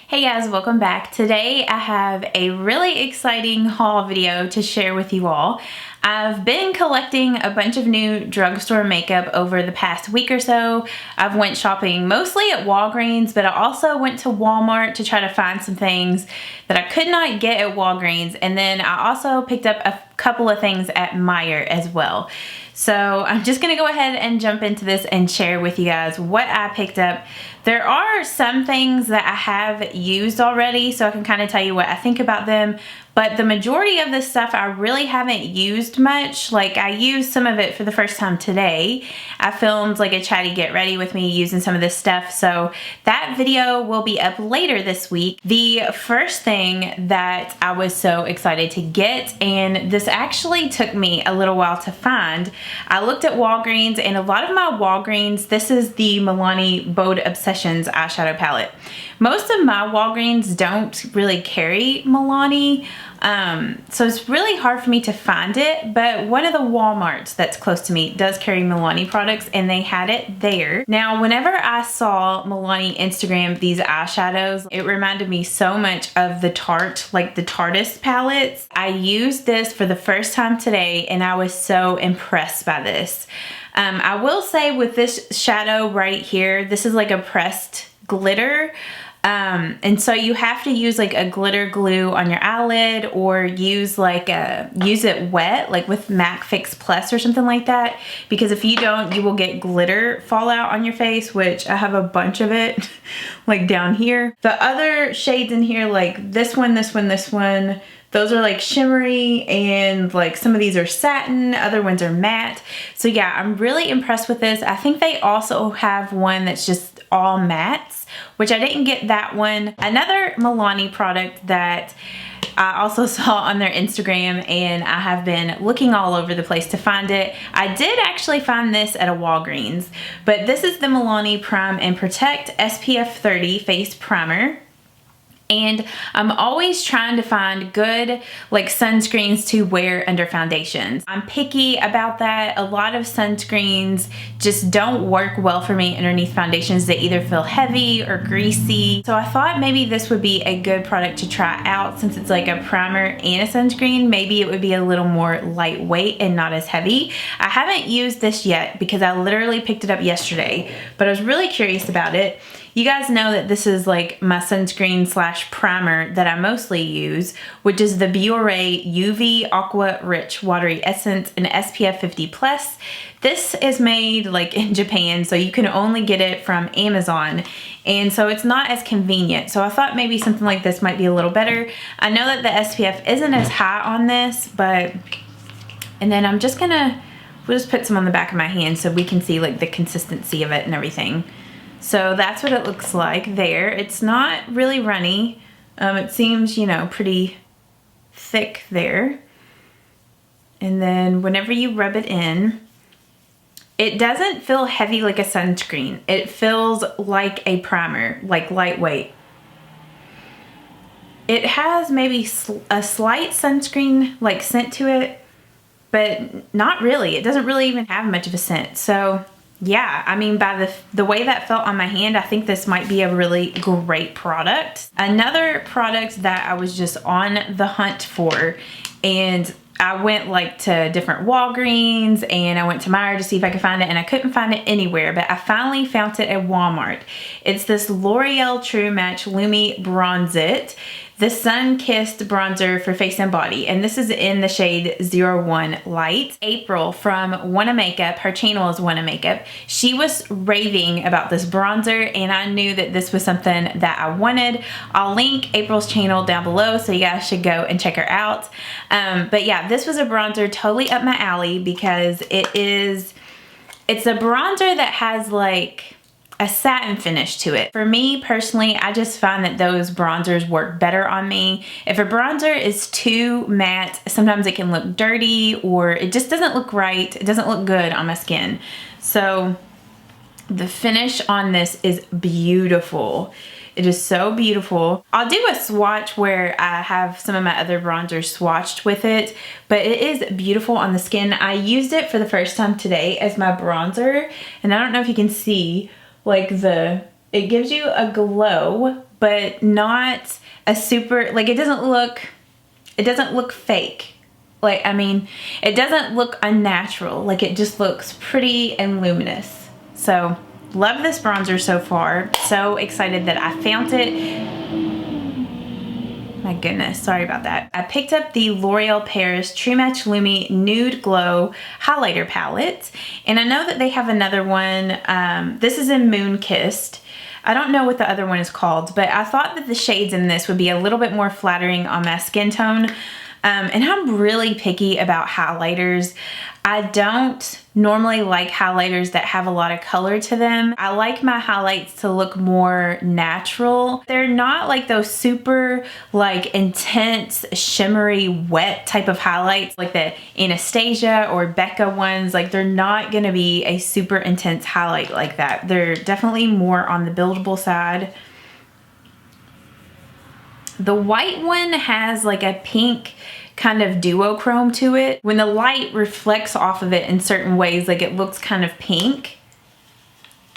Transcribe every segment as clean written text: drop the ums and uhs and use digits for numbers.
Hey guys, welcome back. Today I have a really exciting haul video to share with you all. I've been collecting a bunch of new drugstore makeup over the past week or so. I've went shopping mostly at Walgreens, but I also went to Walmart to try to find some things that I could not get at Walgreens. And then I also picked up a couple of things at Meijer as well. So I'm just gonna go ahead and jump into this and share with you guys what I picked up. There are some things that I have used already, so I can kind of tell you what I think about them, but the majority of this stuff I really haven't used much. Like, I used some of it for the first time today. I filmed like a chatty get ready with me using some of this stuff, so that video will be up later this week. The first thing that I was so excited to get, and this actually took me a little while to find, I looked at Walgreens, and a lot of my Walgreens, this is the MILANI Bold Obsessions eyeshadow palette. Most of my Walgreens don't really carry MILANI, so it's really hard for me to find it, but one of the Walmarts that's close to me does carry MILANI products, and they had it there. Now, whenever I saw MILANI Instagram these eyeshadows, it reminded me so much of the Tarte, like the Tarteist palettes. I used this for the first time today, and I was so impressed by this. I will say with this shadow right here, this is like a pressed glitter. And so you have to use like a glitter glue on your eyelid, or use it wet, like with MAC Fix Plus or something like that, because if you don't, you will get glitter fall out on your face, which I have a bunch of it like down here. The other shades in here, like this one, those are like shimmery, and like some of these are satin, other ones are matte. So yeah, I'm really impressed with this. I think they also have one that's just all mattes, which I didn't get that one. Another MILANI product that I also saw on their Instagram, and I have been looking all over the place to find it. I did actually find this at a Walgreens, but this is the MILANI Prime and Protect SPF 30 Face Primer. And I'm always trying to find good like sunscreens to wear under foundations. I'm picky about that. A lot of sunscreens just don't work well for me underneath foundations. They either feel heavy or greasy. So I thought maybe this would be a good product to try out, since it's like a primer and a sunscreen. Maybe it would be a little more lightweight and not as heavy. I haven't used this yet because I literally picked it up yesterday, but I was really curious about it. You guys know that this is like my sunscreen slash primer that I mostly use, which is the Biore UV Aqua Rich Watery Essence in SPF 50+. This is made like in Japan, so you can only get it from Amazon, and so it's not as convenient. So I thought maybe something like this might be a little better. I know that the SPF isn't as high on this, but, and then we'll just put some on the back of my hand so we can see like the consistency of it and everything. So that's what it looks like there. It's not really runny. It seems, you know, pretty thick there. And then whenever you rub it in, it doesn't feel heavy like a sunscreen. It feels like a primer, like lightweight. It has maybe a slight sunscreen like scent to it, but not really. It doesn't really even have much of a scent. So yeah, I mean, by the way that felt on my hand, I think this might be a really great product. Another product that I was just on the hunt for, and I went like to different Walgreens, and I went to Meijer to see if I could find it, and I couldn't find it anywhere, but I finally found it at Walmart. It's this L'Oreal True Match Lumi Bronze It, the Sun-Kissed bronzer for face and body, and this is in the shade 01 Light. April from Wanna Makeup, her channel is Wanna Makeup, she was raving about this bronzer, and I knew that this was something that I wanted. I'll link April's channel down below, so you guys should go and check her out. But yeah, this was a bronzer totally up my alley, because it's a bronzer that has like a satin finish to it. For me personally, I just find that those bronzers work better on me. If a bronzer is too matte, sometimes it can look dirty, or it just doesn't look right. It doesn't look good on my skin. So the finish on this is beautiful. It is so beautiful. I'll do a swatch where I have some of my other bronzers swatched with it, but it is beautiful on the skin. I used it for the first time today as my bronzer, and I don't know if you can see, like it gives you a glow, but not a super, like it doesn't look fake. Like, I mean, it doesn't look unnatural. Like, it just looks pretty and luminous. So, love this bronzer so far. So excited that I found it. My goodness, sorry about that. I picked up the L'Oreal Paris True Match Lumi Nude Glow Highlighter Palette. And I know that they have another one. This is in Moon Kissed. I don't know what the other one is called, but I thought that the shades in this would be a little bit more flattering on my skin tone. And I'm really picky about highlighters. I don't normally like highlighters that have a lot of color to them. I like my highlights to look more natural. They're not like those super like intense, shimmery, wet type of highlights like the Anastasia or Becca ones. Like, they're not gonna be a super intense highlight like that. They're definitely more on the buildable side. The white one has like a pink kind of duochrome to it. When the light reflects off of it in certain ways, like it looks kind of pink.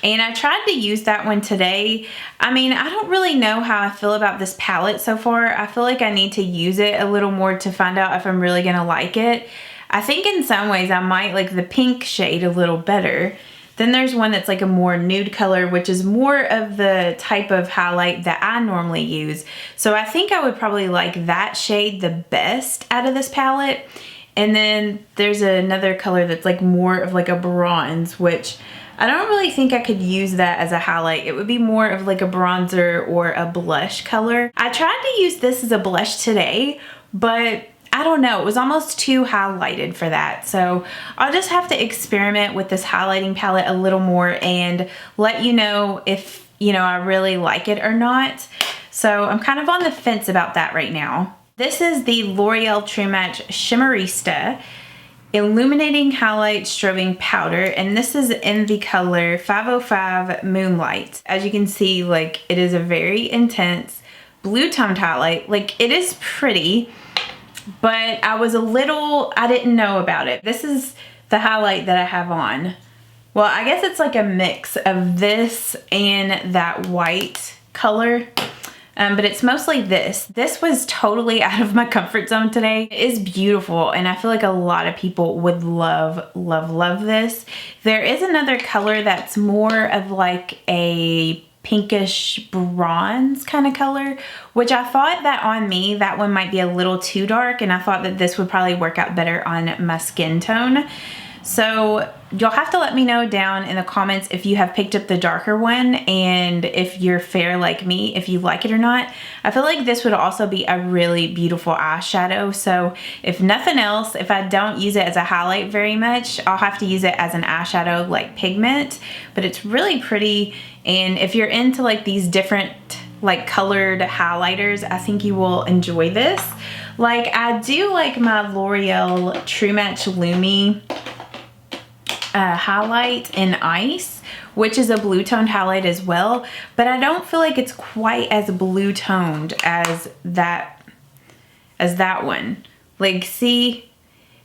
And I tried to use that one today. I mean, I don't really know how I feel about this palette so far. I feel like I need to use it a little more to find out if I'm really gonna like it. I think in some ways I might like the pink shade a little better. Then there's one that's like a more nude color, which is more of the type of highlight that I normally use. So I think I would probably like that shade the best out of this palette. And then there's another color that's like more of like a bronze, which I don't really think I could use that as a highlight. It would be more of like a bronzer or a blush color. I tried to use this as a blush today, but I don't know, it was almost too highlighted for that. So I'll just have to experiment with this highlighting palette a little more and let you know if, you know, I really like it or not. So I'm kind of on the fence about that right now. This is the L'Oreal True Match Shimmerista Illuminating Highlight Strobing Powder, and this is in the color 505 Moonlight. As you can see, like, it is a very intense blue toned highlight. Like, it is pretty, but I didn't know about it. This is the highlight that I have on. Well, I guess it's like a mix of this and that white color, but it's mostly this. This was totally out of my comfort zone today. It is beautiful, and I feel like a lot of people would love, love, love this. There is another color that's more of like a pinkish bronze kind of color, which I thought that on me, that one might be a little too dark, and I thought that this would probably work out better on my skin tone. So you'll have to let me know down in the comments if you have picked up the darker one and if you're fair like me, if you like it or not. I feel like this would also be a really beautiful eyeshadow. So if nothing else, if I don't use it as a highlight very much, I'll have to use it as an eyeshadow like pigment, but it's really pretty. And if you're into like these different like colored highlighters, I think you will enjoy this. Like, I do like my L'Oreal True Match Lumi highlight in Ice, which is a blue toned highlight as well, but I don't feel like it's quite as blue toned as that one. Like, see,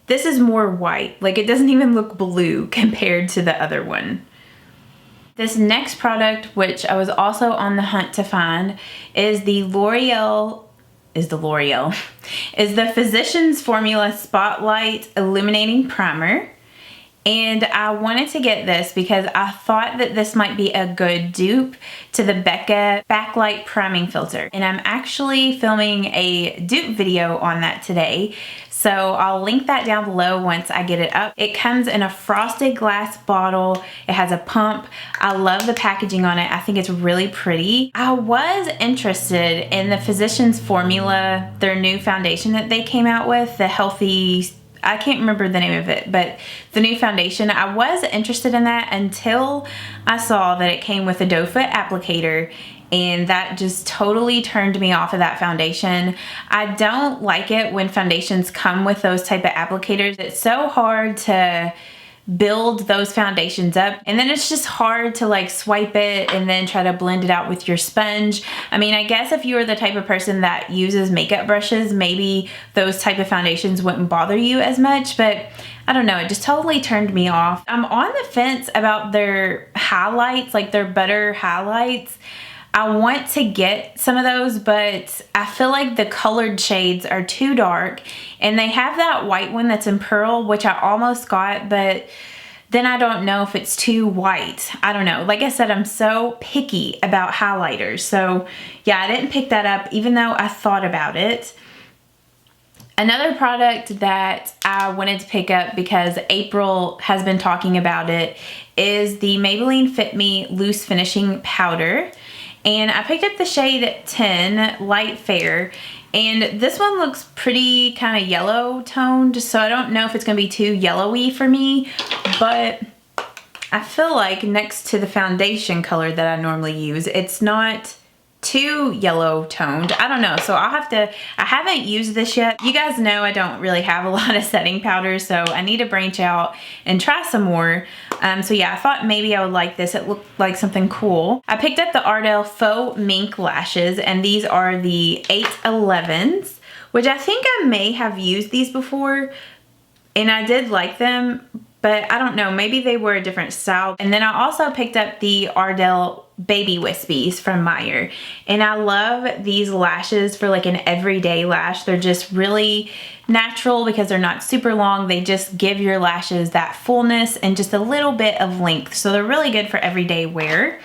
this is more white. Like, it doesn't even look blue compared to the other one. This next product, which I was also on the hunt to find, is the Physicians Formula Spotlight Illuminating Primer. And I wanted to get this because I thought that this might be a good dupe to the Becca Backlight Priming Filter. And I'm actually filming a dupe video on that today. So I'll link that down below once I get it up. It comes in a frosted glass bottle. It has a pump. I love the packaging on it. I think it's really pretty. I was interested in the Physicians Formula, their new foundation that they came out with, the Healthy, I can't remember the name of it, but the new foundation. I was interested in that until I saw that it came with a doe foot applicator, and that just totally turned me off of that foundation. I don't like it when foundations come with those type of applicators. It's so hard to build those foundations up, and then it's just hard to like swipe it and then try to blend it out with your sponge. I mean, I guess if you are the type of person that uses makeup brushes, maybe those type of foundations wouldn't bother you as much, but I don't know, it just totally turned me off. I'm on the fence about their highlights, like their butter highlights. I want to get some of those, but I feel like the colored shades are too dark, and they have that white one that's in pearl, which I almost got, but then I don't know if it's too white. I don't know. Like I said, I'm so picky about highlighters. So yeah, I didn't pick that up even though I thought about it. Another product that I wanted to pick up because April has been talking about it is the Maybelline Fit Me Loose Finishing Powder. And I picked up the shade 10 Light Fair, and this one looks pretty kind of yellow toned, so I don't know if it's gonna be too yellowy for me, but I feel like next to the foundation color that I normally use, it's not too yellow toned. I don't know, so I haven't used this yet. You guys know I don't really have a lot of setting powders, so I need to branch out and try some more. So yeah, I thought maybe I would like this. It looked like something cool. I picked up the Ardell Faux Mink lashes, and these are the 811s, which I think I may have used these before, and I did like them, but I don't know, maybe they were a different style. And then I also picked up the Ardell Baby Wispies from Meijer, and I love these lashes for like an everyday lash. They're just really natural because they're not super long. They just give your lashes that fullness and just a little bit of length, so they're really good for everyday wear.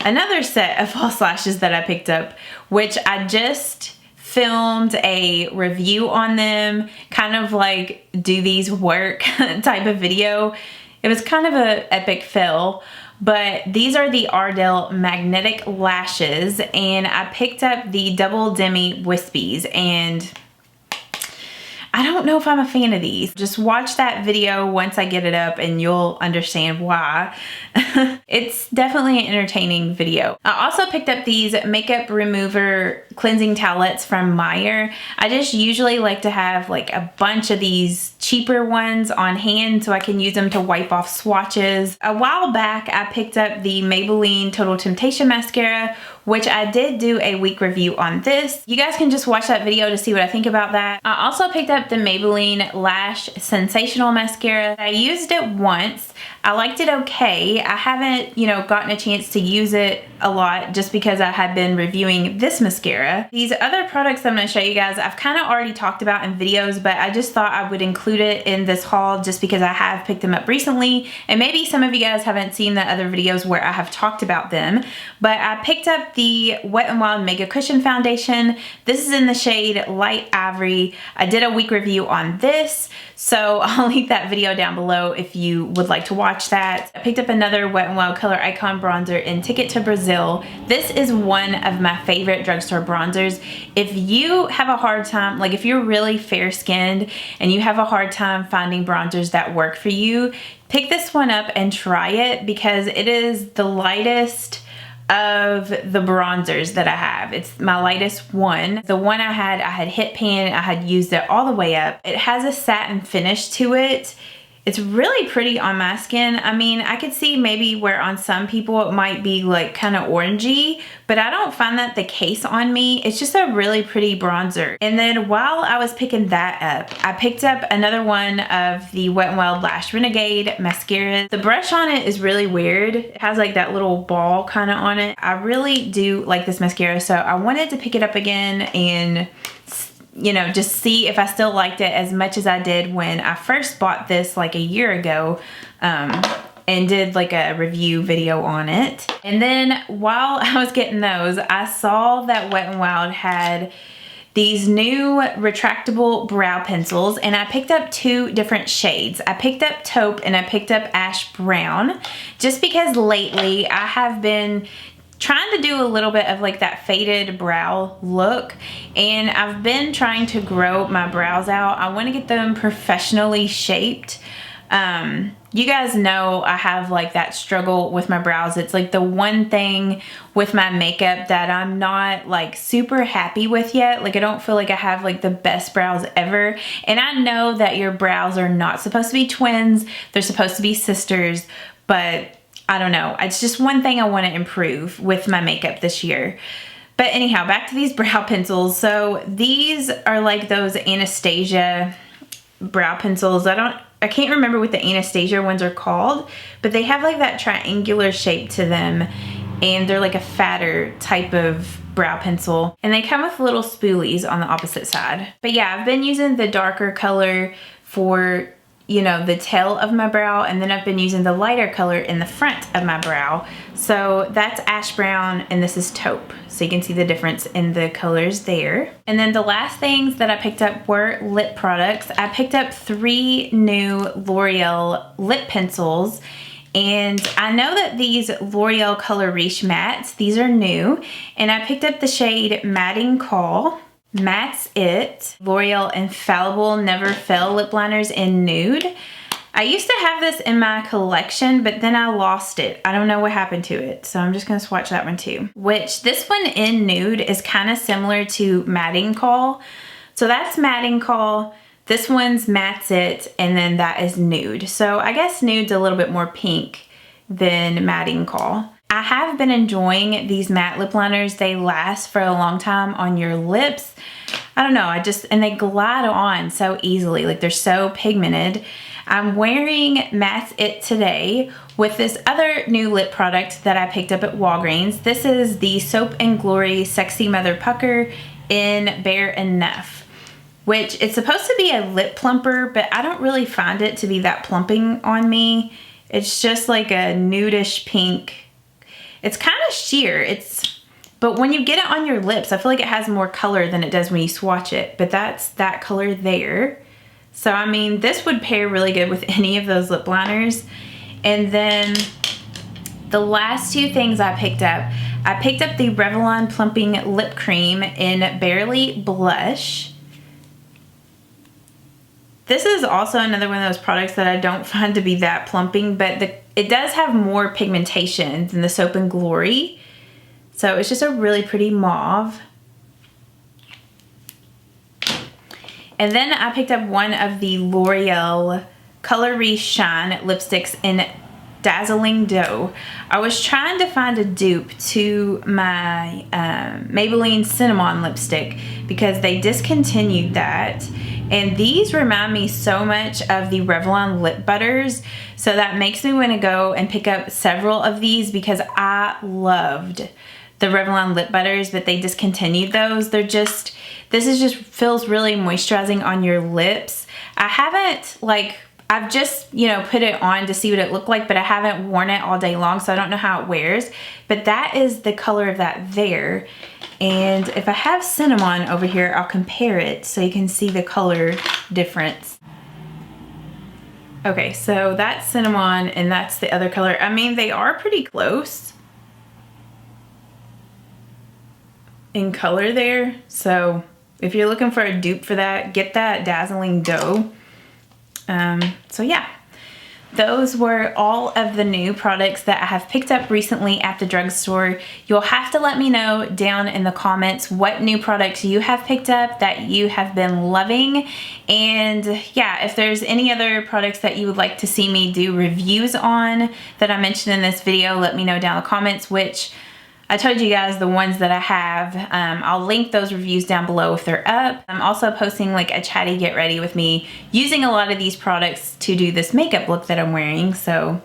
Another set of false lashes that I picked up, which I just filmed a review on them, kind of like do these work type of video. It was kind of an epic fail, but these are the Ardell Magnetic Lashes, and I picked up the Double Demi Wispies, and I don't know if I'm a fan of these. Just watch that video once I get it up and you'll understand why. It's definitely an entertaining video. I also picked up these makeup remover cleansing towelettes from Meijer. I just usually like to have like a bunch of these cheaper ones on hand so I can use them to wipe off swatches. A while back, I picked up the Maybelline Total Temptation Mascara, which I did do a week review on this. You guys can just watch that video to see what I think about that. I also picked up the Maybelline Lash Sensational Mascara. I used it once. I liked it okay. I haven't, you know, gotten a chance to use it a lot just because I had been reviewing this mascara. These other products I'm gonna show you guys, I've kind of already talked about in videos, but I just thought I would include it in this haul just because I have picked them up recently, and maybe some of you guys haven't seen the other videos where I have talked about them. But I picked up the Wet n Wild MegaCushion foundation. This is in the shade Light Ivory. I did a week review on this, so I'll link that video down below if you would like to watch that. I picked up another Wet n Wild Color Icon bronzer in Ticket to Brazil. This is one of my favorite drugstore bronzers. If you have a hard time, like if you're really fair skinned and you have a hard time finding bronzers that work for you, pick this one up and try it because it is the lightest of the bronzers that I have. It's my lightest one. The one I had hit pan, I had used it all the way up. It has a satin finish to it. It's really pretty on my skin. I mean, I could see maybe where on some people it might be like kind of orangey, but I don't find that the case on me. It's just a really pretty bronzer. And then while I was picking that up, I picked up another one of the Wet n Wild Lash Renegade mascara. The brush on it is really weird. It has like that little ball kind of on it. I really do like this mascara, so I wanted to pick it up again and, you know, just see if I still liked it as much as I did when I first bought this like a year ago, and did like a review video on it. And then while I was getting those, I saw that Wet n Wild had these new retractable brow pencils, and I picked up two different shades. I picked up Taupe and I picked up Ash Brown, just because lately I have been trying to do a little bit of like that faded brow look, and I've been trying to grow my brows out. I want to get them professionally shaped. You guys know I have like that struggle with my brows. It's like the one thing with my makeup that I'm not like super happy with yet. Like I don't feel like I have like the best brows ever. And I know that your brows are not supposed to be twins. They're supposed to be sisters, but I don't know. It's just one thing I want to improve with my makeup this year. But anyhow, back to these brow pencils. So these are like those Anastasia brow pencils. I can't remember what the Anastasia ones are called, but they have like that triangular shape to them. and they're like a fatter type of brow pencil, and they come with little spoolies on the opposite side. But yeah, I've been using the darker color for, you know, the tail of my brow, and then I've been using the lighter color in the front of my brow. So that's ash brown and this is taupe. So you can see the difference in the colors there. And then the last things that I picked up were lip products. I picked up 3 new L'Oreal lip pencils. And I know that these L'Oreal Color Riche mattes, these are new. And I picked up the shade Matting Call. Matt's It. L'Oreal Infallible Never Fail Lip Liners in Nude. I used to have this in my collection, but then I lost it. I don't know what happened to it. So I'm just going to swatch that one too. Which this one in Nude is kind of similar to Matting Call. So that's Matting Call. This one's Matt's It, and then that is Nude. So I guess Nude's a little bit more pink than Matting Call. I have been enjoying these matte lip liners. They last for a long time on your lips. I don't know, and they glide on so easily. Like, they're so pigmented. I'm wearing Matt's It today with this other new lip product that I picked up at Walgreens. This is the Soap and Glory Sexy Mother Pucker in Bare Enough, which it's supposed to be a lip plumper, but I don't really find it to be that plumping on me. It's just like a nudish pink. It's kind of sheer. But when you get it on your lips, I feel like it has more color than it does when you swatch it. But that's that color there. So, I mean, this would pair really good with any of those lip liners. And then the last 2 things I picked up the Revlon Plumping Lip Cream in Barely Blush. This is also another one of those products that I don't find to be that plumping, but it does have more pigmentation than the Soap and Glory. So it's just a really pretty mauve. And then I picked up one of the L'Oreal Color Riche Shine lipsticks in Dazzling Dough. I was trying to find a dupe to my Maybelline Cinnamon lipstick because they discontinued that. And these remind me so much of the Revlon lip butters. So that makes me want to go and pick up several of these because I loved the Revlon lip butters, but they discontinued those. This just feels really moisturizing on your lips. I've just, you know, put it on to see what it looked like, but I haven't worn it all day long, so I don't know how it wears. But that is the color of that there. And if I have Cinnamon over here, I'll compare it so you can see the color difference. Okay, so that's Cinnamon and that's the other color. I mean, they are pretty close in color there. So if you're looking for a dupe for that, get that Dazzling Dough. So yeah, those were all of the new products that I have picked up recently at the drugstore. You'll have to let me know down in the comments what new products you have picked up that you have been loving. And yeah, if there's any other products that you would like to see me do reviews on that I mentioned in this video, let me know down in the comments, which I told you guys the ones that I have. I'll link those reviews down below if they're up. I'm also posting like a chatty get ready with me using a lot of these products to do this makeup look that I'm wearing. So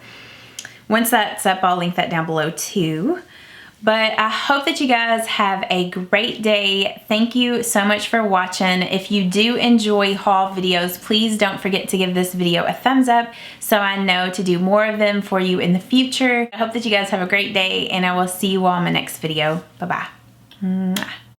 once that's up, I'll link that down below too. But I hope that you guys have a great day. Thank you so much for watching. If you do enjoy haul videos, please don't forget to give this video a thumbs up so I know to do more of them for you in the future. I hope that you guys have a great day, and I will see you all in my next video. Bye-bye.